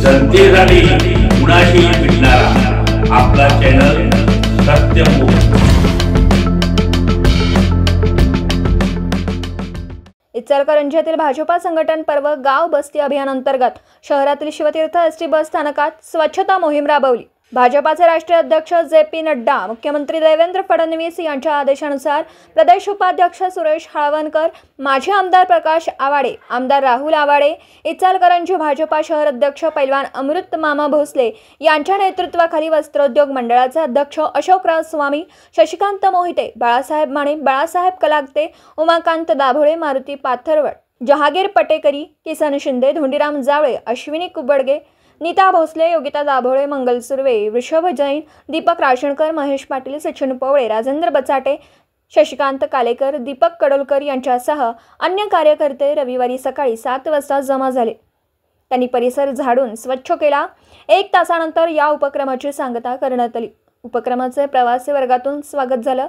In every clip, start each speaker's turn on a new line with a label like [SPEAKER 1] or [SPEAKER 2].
[SPEAKER 1] जनतेसाठी कुणाशी भेटणारा आपला चॅनल सत्यमुख।
[SPEAKER 2] इचलकरंजीतील भाजपा संघटन पर्व गाव बस्ती अभियान अंतर्गत शहरातील शिवतीर्थ एसटी बस स्थानकात स्वच्छता मोहीम राबवली। भाजपाचे राष्ट्रीय अध्यक्ष जे.पी. नड्डा, मुख्यमंत्री देवेंद्र फडणवीस यांच्या आदेशानुसार प्रदेश उपाध्यक्ष सुरेश हाळवणकर, माजी आमदार प्रकाश आवाडे, आमदार राहुल आवाडे, इचलकरंजी भाजपा शहर अध्यक्ष पैलवान अमृत मामा भोसले यांच्या नेतृत्वाखाली वस्त्रोद्योग मंडळाचे अध्यक्ष अशोकराव स्वामी, शशिकांत मोहिते, बाळासाहेब माने, बाळासाहेब कलागते, उमाकांत दाभोळे, मारुती पाथरवड, जहागीर पटेकरी, किसन शिंदे, धोंडीराम जावळे, अश्विनी कुबडगे, नीता भोसले, योगिता दाभोळे, मंगल सुर्वे, वृषभ जैन, दीपक राशणकर, महेश पाटील, सचिन पवळे, राजेंद्र बचाटे, शशिकांत कालेकर, दीपक कडोलकर यांच्यासह अन्य कार्यकर्ते रविवारी सकाळी 7 वाजता जमा झाले। त्यांनी परिसर झाडून स्वच्छ केला। 1 तासानंतर या उपक्रमाची सांगता करण्यात आली। उपक्रमाचे प्रवासी वर्गातून स्वागत झालं।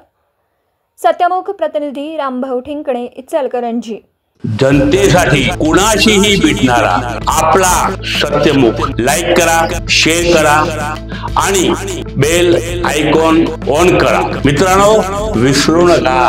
[SPEAKER 2] सत्यमुख प्रतिनिधी रामभाऊ ठिंकणे, इचलकरंजी।
[SPEAKER 1] जनतेसाठी कुणाशीही भेटणारा आपला सत्यमुख। लाईक करा, शेअर करा आणि बेल आयकॉन ऑन करा। मित्रांनो, विसरू नका।